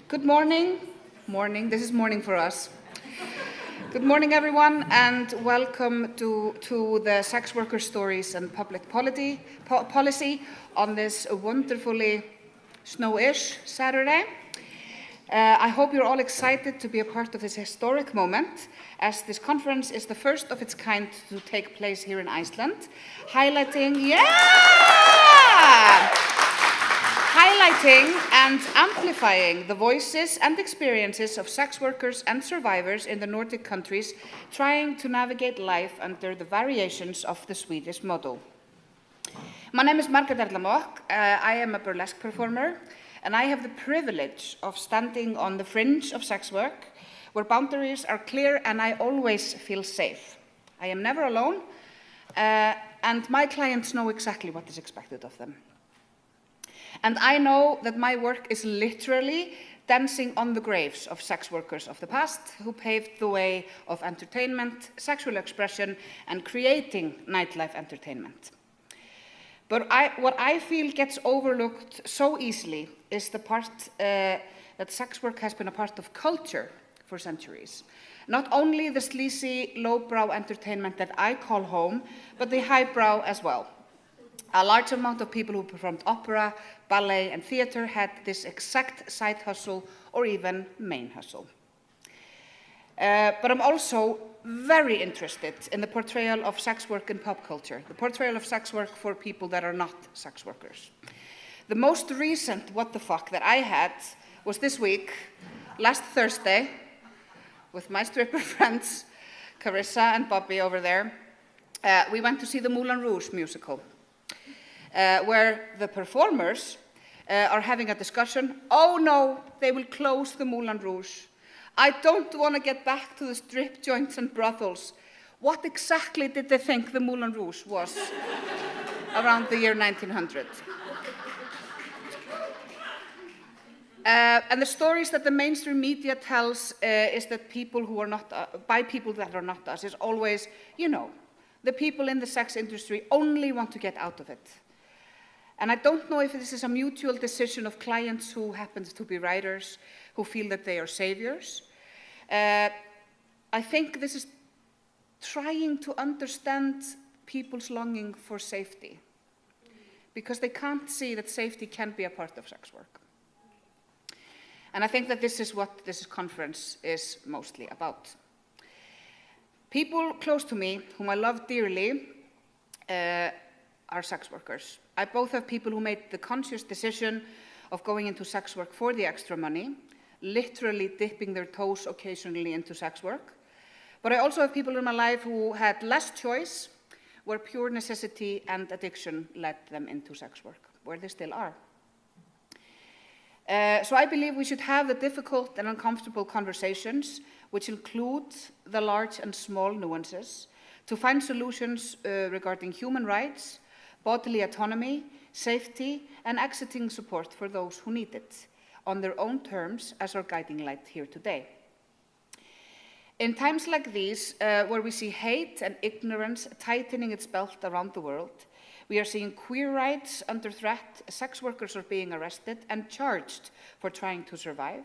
Good morning. This is morning for us. Good morning, everyone, and welcome to the Sex Worker Stories and Public Policy on this wonderfully snowish Saturday. I hope you're all excited to be a part of this historic moment, as this conference is the first of its kind to take place here in Iceland, highlighting and amplifying the voices and experiences of sex workers and survivors in the Nordic countries trying to navigate life under the variations of the Swedish model. My name is Margrét Erla Mock. I am a burlesque performer, and I have the privilege of standing on the fringe of sex work, where boundaries are clear and I always feel safe. I am never alone, and my clients know exactly what is expected of them. And I know that my work is literally dancing on the graves of sex workers of the past who paved the way of entertainment, sexual expression, and creating nightlife entertainment. But what I feel gets overlooked so easily is the part that sex work has been a part of culture for centuries. Not only the sleazy, lowbrow entertainment that I call home, but the highbrow as well. A large amount of people who performed opera, ballet, and theater had this exact side hustle or even main hustle. But I'm also very interested in the portrayal of sex work in pop culture, the portrayal of sex work for people that are not sex workers. The most recent what the fuck that I had was this week, last Thursday, with my stripper friends, Carissa and Bobby over there. We went to see the Moulin Rouge musical. Where the performers are having a discussion. Oh no, they will close the Moulin Rouge. I don't want to get back to the strip joints and brothels. What exactly did they think the Moulin Rouge was around the year 1900? And the stories that the mainstream media tells is that people who are not, by people that are not us, is always, the people in the sex industry only want to get out of it. And I don't know if this is a mutual decision of clients who happen to be writers, who feel that they are saviors. I think this is trying to understand people's longing for safety, because they can't see that safety can be a part of sex work. And I think that this is what this conference is mostly about. People close to me, whom I love dearly, are sex workers. I both have people who made the conscious decision of going into sex work for the extra money, literally dipping their toes occasionally into sex work. But I also have people in my life who had less choice, where pure necessity and addiction led them into sex work, where they still are. So I believe we should have the difficult and uncomfortable conversations, which include the large and small nuances, to find solutions regarding human rights, bodily autonomy, safety, and exiting support for those who need it, on their own terms as our guiding light here today. In times like these, where we see hate and ignorance tightening its belt around the world, we are seeing queer rights under threat, sex workers are being arrested and charged for trying to survive.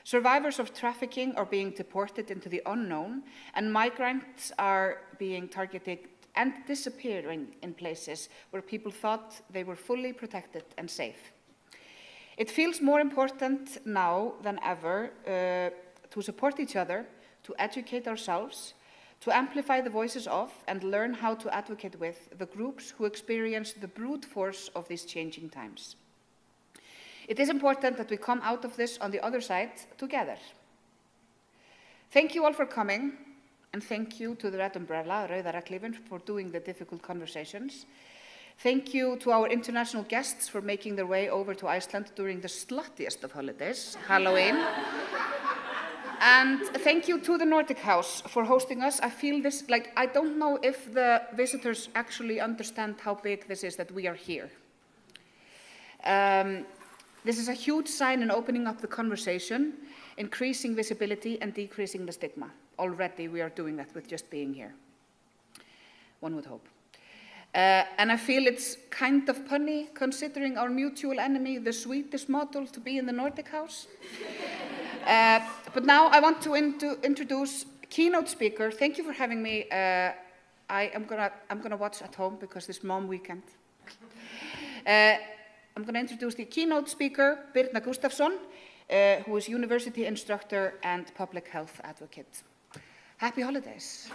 Survivors of trafficking are being deported into the unknown, and migrants are being targeted and disappearing in places where people thought they were fully protected and safe. It feels more important now than ever to support each other, to educate ourselves, to amplify the voices of and learn how to advocate with the groups who experience the brute force of these changing times. It is important that we come out of this on the other side together. Thank you all for coming. And thank you to the Red Umbrella, Rauða Regnhlífin, for doing the difficult conversations. Thank you to our international guests for making their way over to Iceland during the sluttiest of holidays, Halloween. And thank you to the Nordic House for hosting us. I feel this, I don't know if the visitors actually understand how big this is that we are here. This is a huge sign in opening up the conversation, increasing visibility and decreasing the stigma. Already we are doing that with just being here. One would hope. And I feel it's kind of punny, considering our mutual enemy, the Swedish model, to be in the Nordic House. But now I want to introduce keynote speaker. Thank you for having me. I'm gonna watch at home because this mom weekend. I'm gonna introduce the keynote speaker, Birna Gustafsson, who is university instructor and public health advocate. Happy holidays.